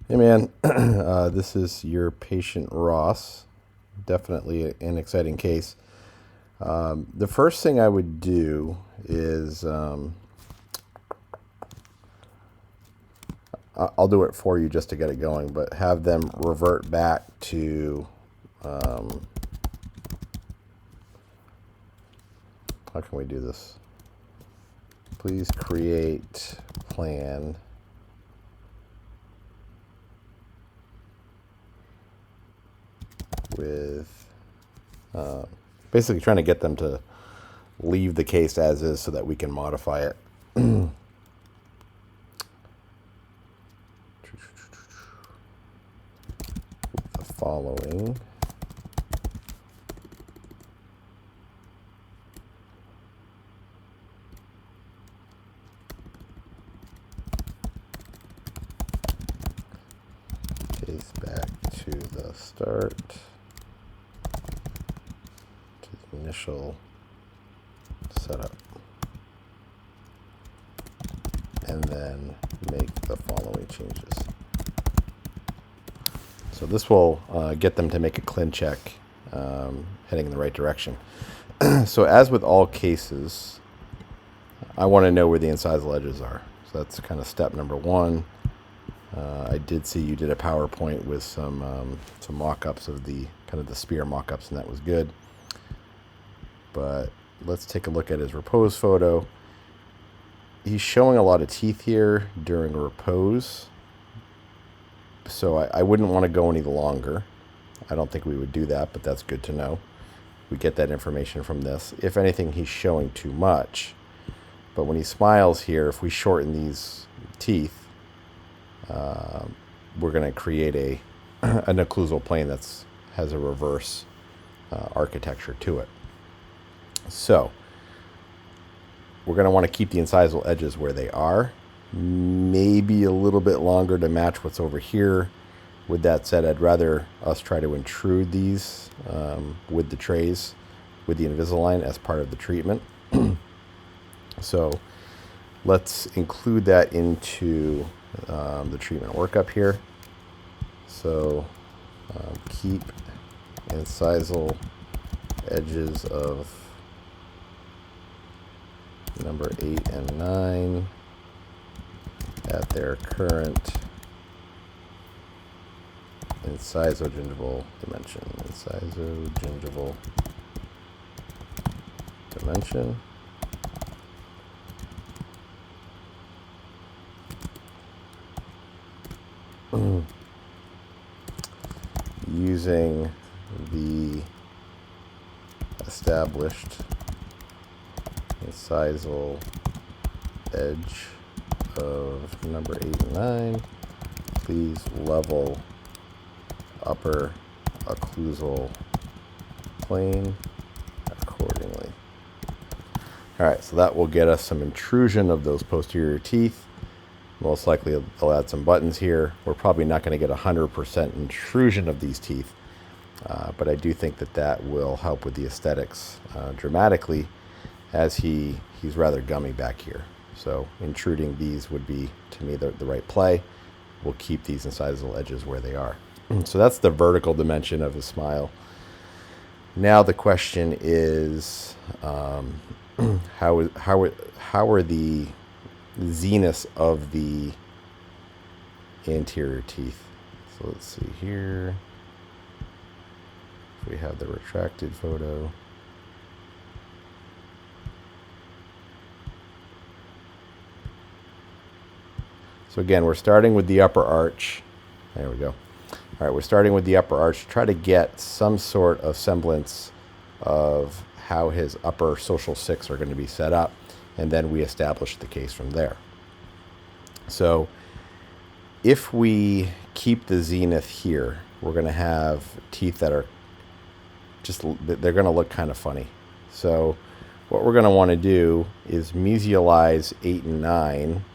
Hey man, this is your patient Ross. Definitely an exciting case. The first thing I would do is I'll do it for you just to get it going, but have them revert back to how can we do this? Please create plan with basically trying to get them to leave the case as is so that we can modify it. The following. Case back to the start, to the initial setup, and then make the following changes. So this will get them to make a CLIN check heading in the right direction. So as with all cases, I want to know where the incisal edges are. So that's kind of step number one. I did see you did a PowerPoint with some mock-ups of the kind of the spear mock-ups, and that was good. But let's take a look at his repose photo. He's showing a lot of teeth here during repose, so I wouldn't want to go any longer. I don't think we would do that, but that's good to know. We get that information from this. If anything, he's showing too much. But when he smiles here, if we shorten these teeth, we're going to create an occlusal plane that's has a reverse architecture to it. So we're going to want to keep the incisal edges where they are, maybe a little bit longer to match what's over here. With that said, I'd rather us try to intrude these with the trays, with the Invisalign as part of the treatment. So let's include that into the treatment workup here. So keep incisal edges of number 8 and 9 at their current incisal-gingival dimension. Incisal-gingival dimension. Using the established incisal edge of number 8 and 9, please level upper occlusal plane accordingly. All right, so that will get us some intrusion of those posterior teeth. Most likely they'll add some buttons here. We're probably not going to get 100% intrusion of these teeth, but I do think that will help with the aesthetics dramatically, as he's rather gummy back here. So intruding these would be, to me, the right play. We'll keep these incisal edges where they are. So that's the vertical dimension of his smile. Now the question is, how are the zeniths of the anterior teeth? So let's see here. If we have the retracted photo. So again, we're starting with the upper arch. There we go. All right, we're starting with the upper arch to try to get some sort of semblance of how his upper social six are going to be set up, and then we establish the case from there. So if we keep the zenith here, we're going to have teeth that are they're going to look kind of funny. So what we're going to want to do is mesialize 8 and 9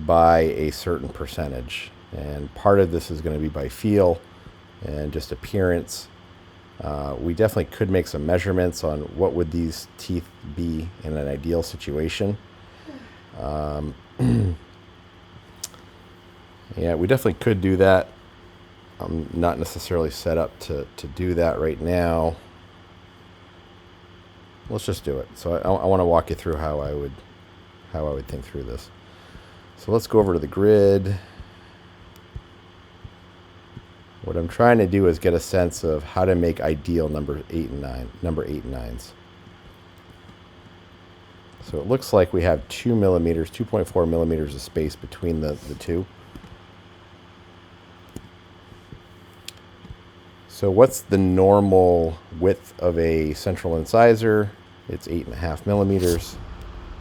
by a certain percentage. And part of this is going to be by feel and just appearance. We definitely could make some measurements on what would these teeth be in an ideal situation. Yeah, we definitely could do that. I'm not necessarily set up to do that right now. Let's just do it. So I want to walk you through how I would think through this. So let's go over to the grid. What I'm trying to do is get a sense of how to make ideal number 8 and 9s. So it looks like we have 2 millimeters, 2.4 millimeters of space between the two. So what's the normal width of a central incisor? It's 8.5 millimeters.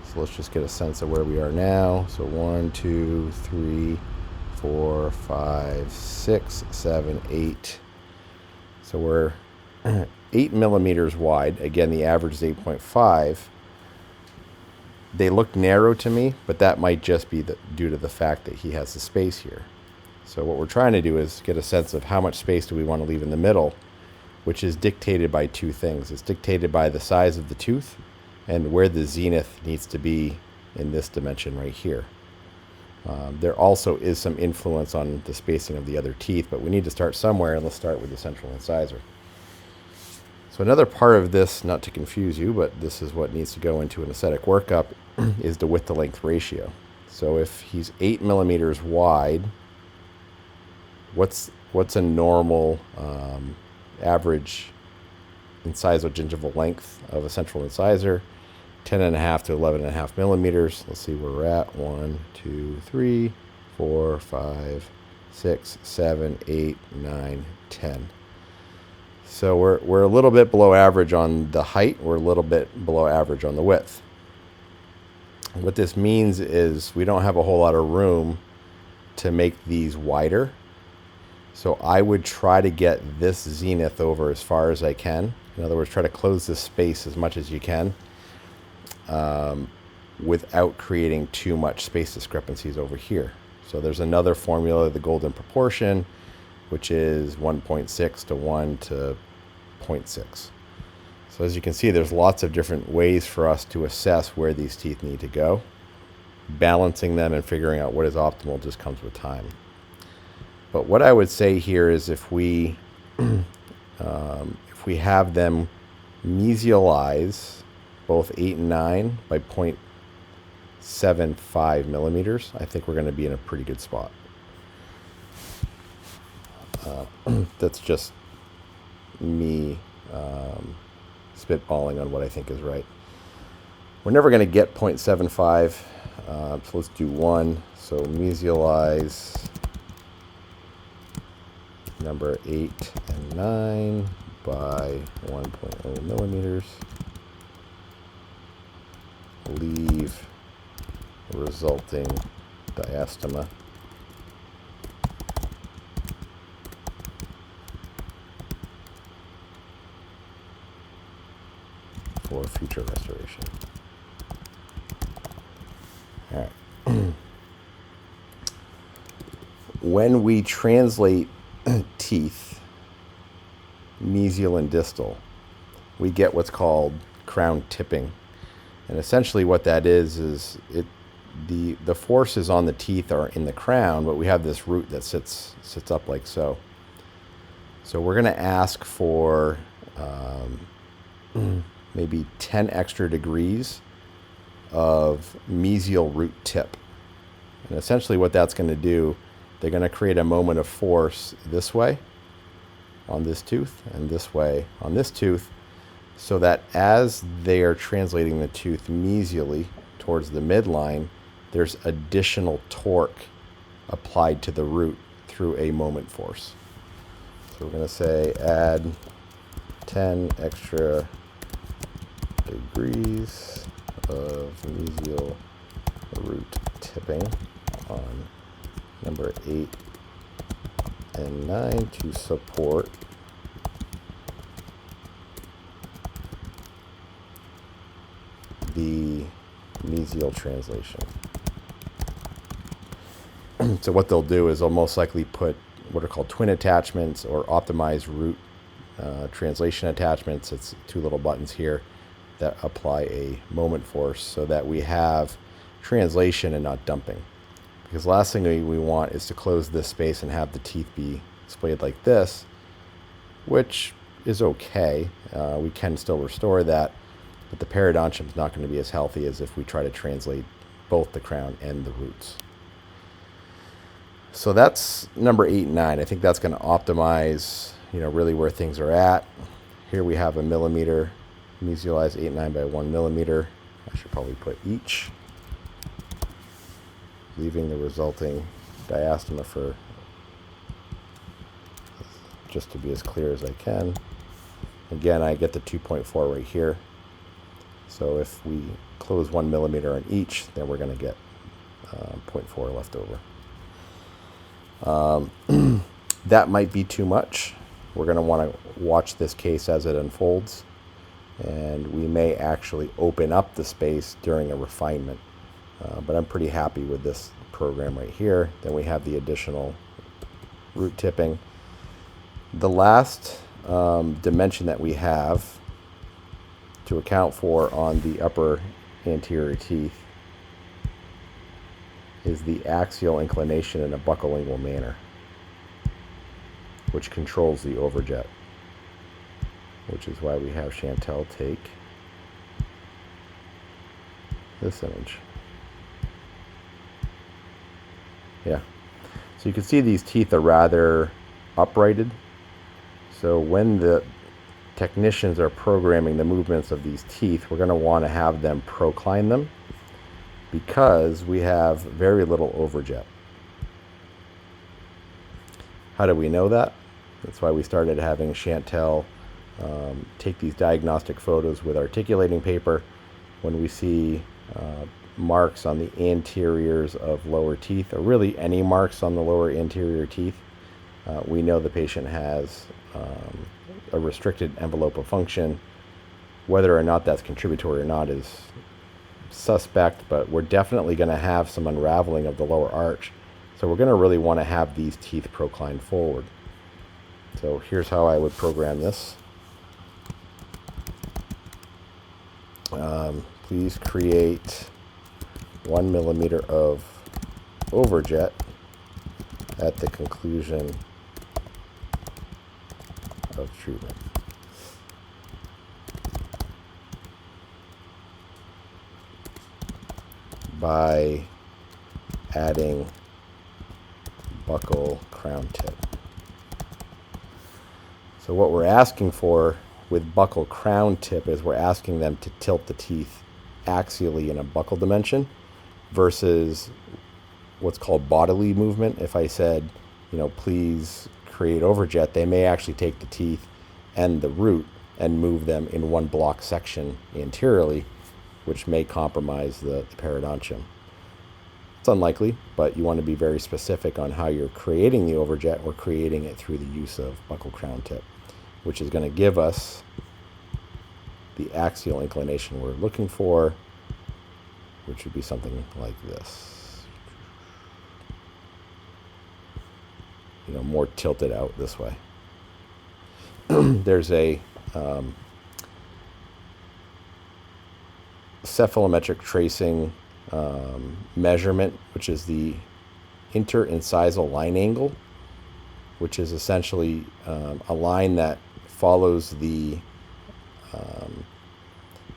So let's just get a sense of where we are now. So 1, 2, 3, 4, 5, 6, 7, 8. So we're 8 millimeters wide. Again, the average is 8.5. They look narrow to me, but that might just be due to the fact that he has the space here. So what we're trying to do is get a sense of how much space do we want to leave in the middle, which is dictated by two things. It's dictated by the size of the tooth and where the zenith needs to be in this dimension right here. There also is some influence on the spacing of the other teeth, but we need to start somewhere, and let's start with the central incisor. So another part of this, not to confuse you, but this is what needs to go into an aesthetic workup, is the width to length ratio. So if he's 8 millimeters wide, what's a normal average incisogingival length of a central incisor? 10.5 to 11.5 millimeters. Let's see where we're at. 1, 2, 3, 4, 5, 6, 7, 8, 9, 10. So we're a little bit below average on the height. We're a little bit below average on the width. What this means is we don't have a whole lot of room to make these wider. So I would try to get this zenith over as far as I can. In other words, try to close this space as much as you can without creating too much space discrepancies over here. So there's another formula, the golden proportion, which is 1.6 to 1 to 0.6. So as you can see, there's lots of different ways for us to assess where these teeth need to go. Balancing them and figuring out what is optimal just comes with time. But what I would say here is if we have them mesialize both 8 and 9 by 0.75 millimeters, I think we're going to be in a pretty good spot. That's just me spitballing on what I think is right. We're never going to get 0.75, so let's do 1. So mesialize number 8 and 9 by 1.0 millimeters. Leave resulting diastema for future restoration. All right. When we translate teeth, mesial and distal, we get what's called crown tipping. And essentially what that is the forces on the teeth are in the crown, but we have this root that sits up like so. So we're going to ask for maybe 10 extra degrees of mesial root tip. And essentially what that's going to do, they're going to create a moment of force this way on this tooth and this way on this tooth, so that as they are translating the tooth mesially towards the midline, there's additional torque applied to the root through a moment force. So we're going to say add 10 extra degrees of mesial root tipping on number 8 and 9 to support the mesial translation. So what they'll do is they'll most likely put what are called twin attachments or optimized root translation attachments. It's two little buttons here that apply a moment force so that we have translation and not dumping. Because last thing we want is to close this space and have the teeth be displayed like this, which is okay. We can still restore that, but the periodontium is not going to be as healthy as if we try to translate both the crown and the roots. So that's number 8 and 9. I think that's going to optimize, really where things are at. Here we have a millimeter, mesialized 8 and 9 by 1 millimeter. I should probably put each, leaving the resulting diastema for just to be as clear as I can. Again, I get the 2.4 right here. So if we close 1 millimeter on each, then we're going to get 0.4 left over. That might be too much. We're going to want to watch this case as it unfolds, and we may actually open up the space during a refinement. But I'm pretty happy with this program right here. Then we have the additional root tipping. The last dimension that we have to account for on the upper anterior teeth is the axial inclination in a buccolingual manner, which controls the overjet, which is why we have Chantel take this image. Yeah, so you can see these teeth are rather uprighted. So when the technicians are programming the movements of these teeth, we're going to want to have them procline them, because we have very little overjet. How do we know that? That's why we started having Chantel take these diagnostic photos with articulating paper. When we see marks on the anteriors of lower teeth, or really any marks on the lower anterior teeth, we know the patient has a restricted envelope of function. Whether or not that's contributory or not is suspect, but we're definitely going to have some unraveling of the lower arch. So we're going to really want to have these teeth proclined forward. So here's how I would program this. Please create 1 millimeter of overjet at the conclusion of treatment. By adding buccal crown tip. So what we're asking for with buccal crown tip is we're asking them to tilt the teeth axially in a buccal dimension versus what's called bodily movement. If I said, please create overjet, they may actually take the teeth and the root and move them in one block section anteriorly, which may compromise the periodontium. It's unlikely, but you want to be very specific on how you're creating the overjet. We're creating it through the use of buccal crown tip, which is going to give us the axial inclination we're looking for, which would be something like this. More tilted out this way. There's a cephalometric tracing measurement, which is the interincisal line angle, which is essentially a line that follows the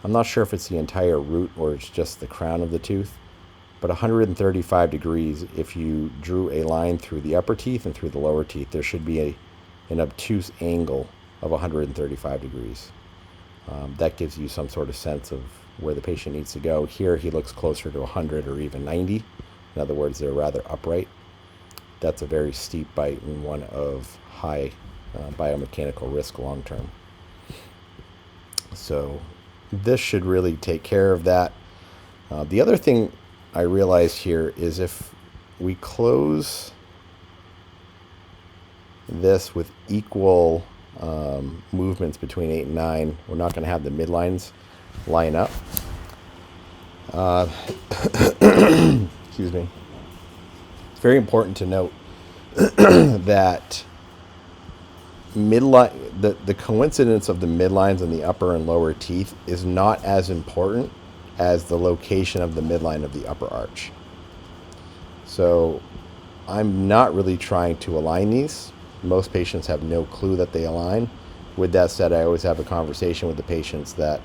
I'm not sure if it's the entire root or it's just the crown of the tooth, but 135 degrees. If you drew a line through the upper teeth and through the lower teeth, there should be an obtuse angle of 135 degrees. That gives you some sort of sense of where the patient needs to go. Here he looks closer to 100 or even 90. In other words, they're rather upright. That's a very steep bite and one of high biomechanical risk long term. So this should really take care of that. The other thing I realized here is if we close this with equal movements between 8 and 9, we're not going to have the midlines line up. Excuse me. It's very important to note that midline, the coincidence of the midlines in the upper and lower teeth is not as important as the location of the midline of the upper arch. So I'm not really trying to align these. Most patients have no clue that they align. With that said, I always have a conversation with the patients that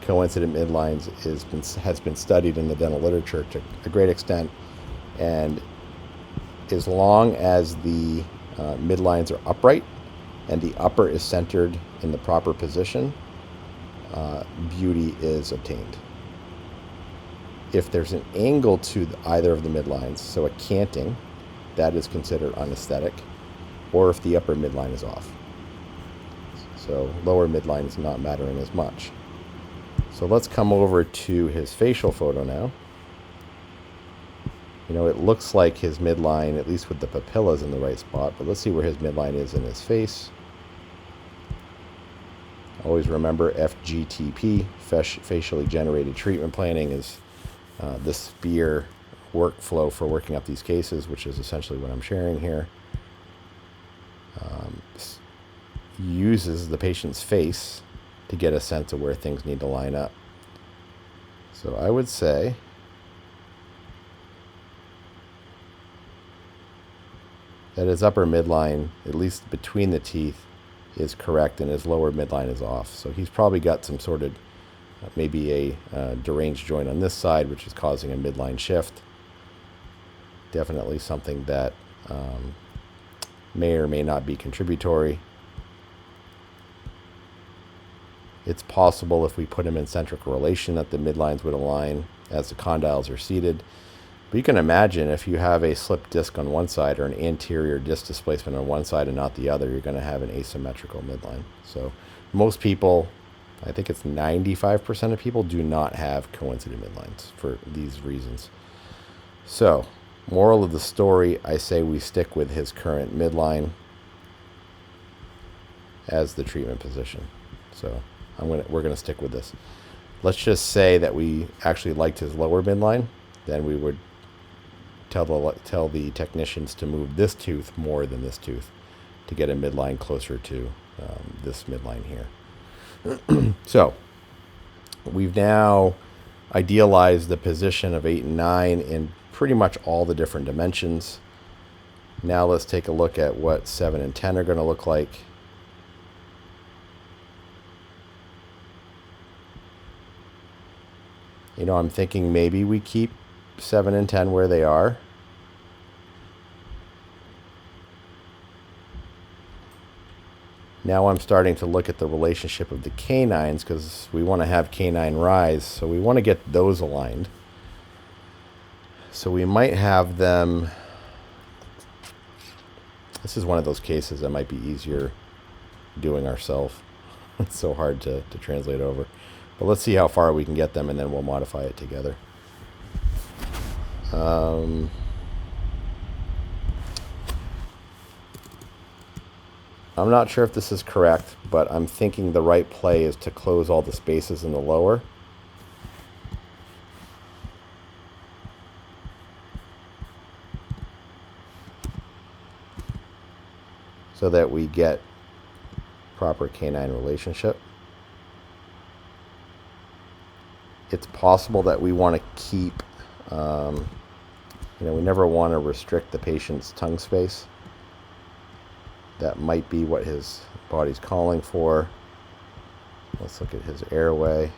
coincident midlines has been studied in the dental literature to a great extent, and as long as the midlines are upright and the upper is centered in the proper position, beauty is obtained. If there's an angle to either of the midlines, so a canting, that is considered unesthetic, or if the upper midline is off. So lower midline is not mattering as much. So let's come over to his facial photo now. You know, it looks like his midline, at least with the papillas in the right spot, but let's see where his midline is in his face. Always remember FGTP, facially generated treatment planning, is the SPEAR workflow for working up these cases, which is essentially what I'm sharing here. Uses the patient's face to get a sense of where things need to line up. So I would say that his upper midline, at least between the teeth, is correct and his lower midline is off. So he's probably got some sort of maybe a deranged joint on this side, which is causing a midline shift. Definitely something that may or may not be contributory. It's possible if we put him in centric relation that the midlines would align as the condyles are seated. But you can imagine if you have a slipped disc on one side or an anterior disc displacement on one side and not the other, you're going to have an asymmetrical midline. So most people, I think it's 95% of people, do not have coincident midlines for these reasons. So, moral of the story, I say we stick with his current midline as the treatment position. So we're going to stick with this. Let's just say that we actually liked his lower midline, then we would tell the technicians to move this tooth more than this tooth to get a midline closer to this midline here. So we've now idealized the position of 8 and 9 in pretty much all the different dimensions. Now let's take a look at what 7 and 10 are going to look like. You know, I'm thinking maybe we keep 7 and 10 where they are. Now I'm starting to look at the relationship of the canines because we want to have canine rise, so we want to get those aligned. So we might have them. This is one of those cases that might be easier doing ourselves. It's so hard to translate over. But let's see how far we can get them, and then we'll modify it together. I'm not sure if this is correct, but I'm thinking the right play is to close all the spaces in the lower. So that we get proper canine relationship. It's possible that we want to keep, we never want to restrict the patient's tongue space. That might be what his body's calling for. Let's look at his airway.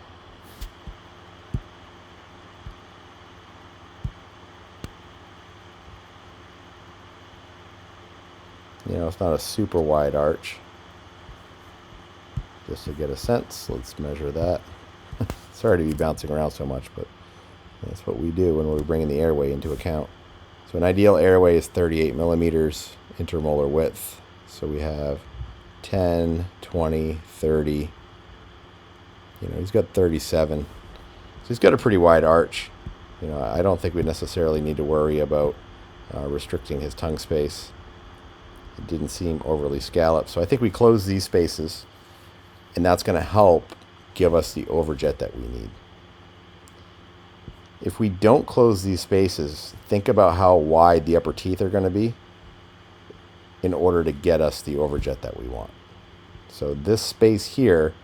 It's not a super wide arch. Just to get a sense, let's measure that. Sorry to be bouncing around so much, but that's what we do when we're bringing the airway into account. So an ideal airway is 38 millimeters intermolar width. So we have 10, 20, 30. He's got 37. So he's got a pretty wide arch. I don't think we necessarily need to worry about restricting his tongue space. It didn't seem overly scalloped. So I think we close these spaces, and that's going to help give us the overjet that we need. If we don't close these spaces, think about how wide the upper teeth are going to be in order to get us the overjet that we want. So this space here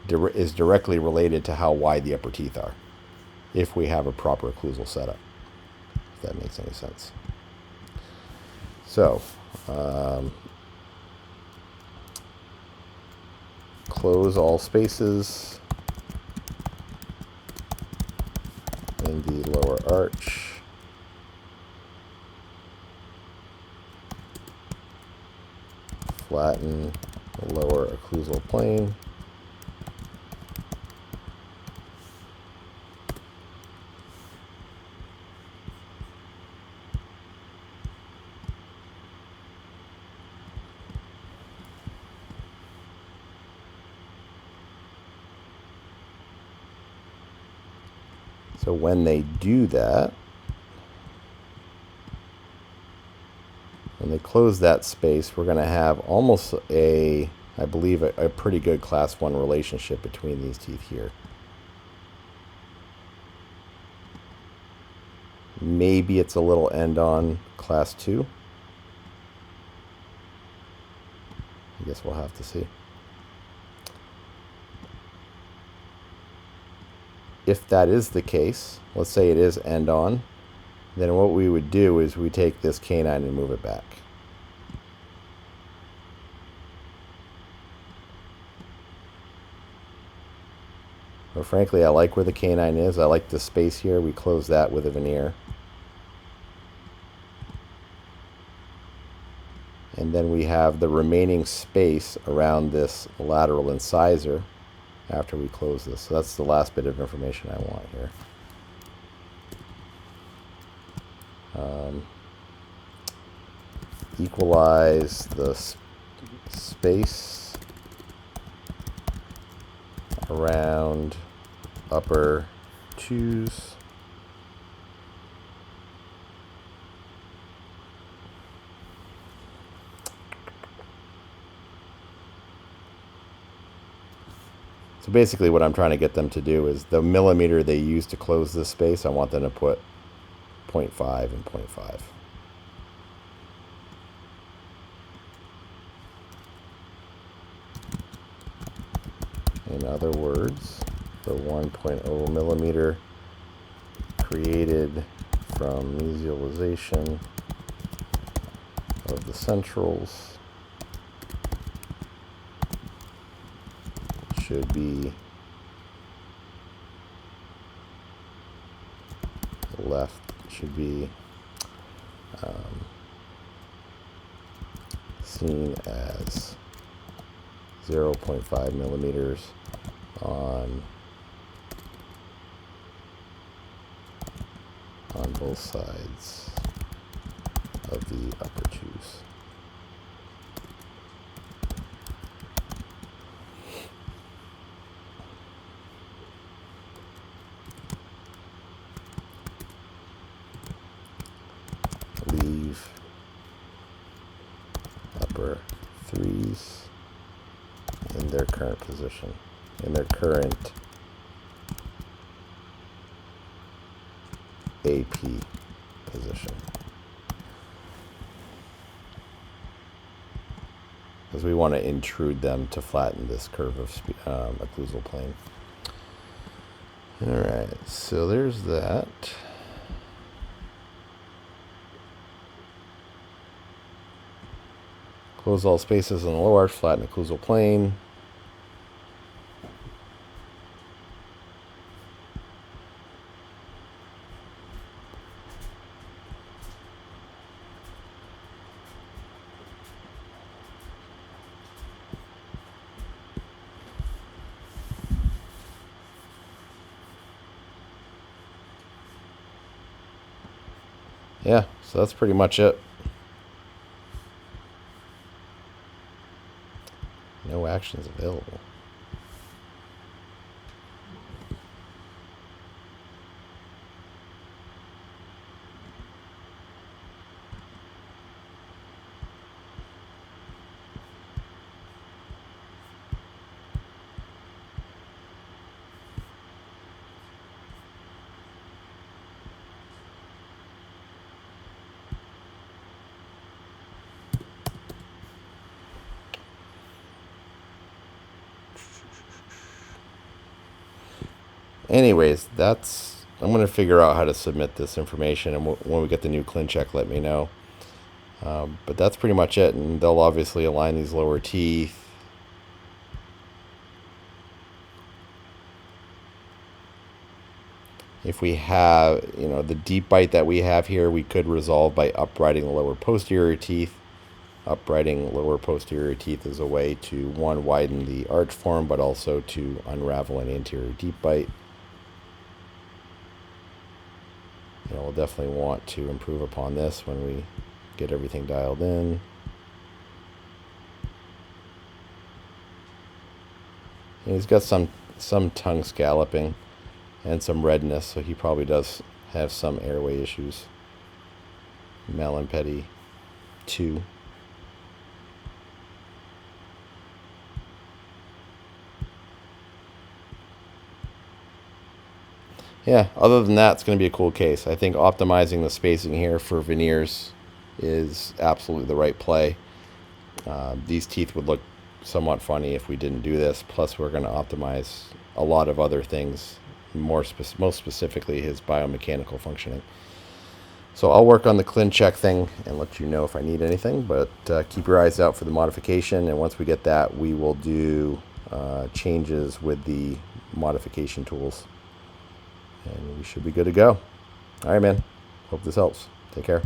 is directly related to how wide the upper teeth are if we have a proper occlusal setup, if that makes any sense. So, close all spaces in the lower arch. Flatten the lower occlusal plane. So when they do that, when they close that space, we're going to have almost I believe, a pretty good class 1 relationship between these teeth here. Maybe it's a little end on class 2. I guess we'll have to see. If that is the case, let's say it is end on, then what we would do is we take this canine and move it back. But frankly, I like where the canine is. I like the space here. We close that with a veneer. And then we have the remaining space around this lateral incisor after we close this. So that's the last bit of information I want here. Equalize the space around upper 2s. So basically what I'm trying to get them to do is the millimeter they use to close this space, I want them to put 0.5 and 0.5. In other words, the 1.0 millimeter created from mesialization of the centrals should be seen as 0.5 millimeters on both sides of the upper 2s. Leave upper 3s in their current position, in their current AP position. Because we want to intrude them to flatten this curve of occlusal plane. Alright, so there's that. Close all spaces in the lower arch, flatten occlusal plane. Yeah, so that's pretty much it. No actions available. Anyways, I'm going to figure out how to submit this information, and when we get the new ClinCheck, let me know. But that's pretty much it, and they'll obviously align these lower teeth. If we have, the deep bite that we have here, we could resolve by uprighting the lower posterior teeth. Uprighting lower posterior teeth is a way to, one, widen the arch form, but also to unravel an anterior deep bite. We'll definitely want to improve upon this when we get everything dialed in. And he's got some tongue scalloping and some redness, so he probably does have some airway issues. Mallampeti 2. Yeah, other than that, it's going to be a cool case. I think optimizing the spacing here for veneers is absolutely the right play. These teeth would look somewhat funny if we didn't do this. Plus, we're going to optimize a lot of other things, most specifically his biomechanical functioning. So I'll work on the ClinCheck thing and let you know if I need anything, but keep your eyes out for the modification, and once we get that, we will do changes with the modification tools, and we should be good to go. All right, man. Hope this helps. Take care.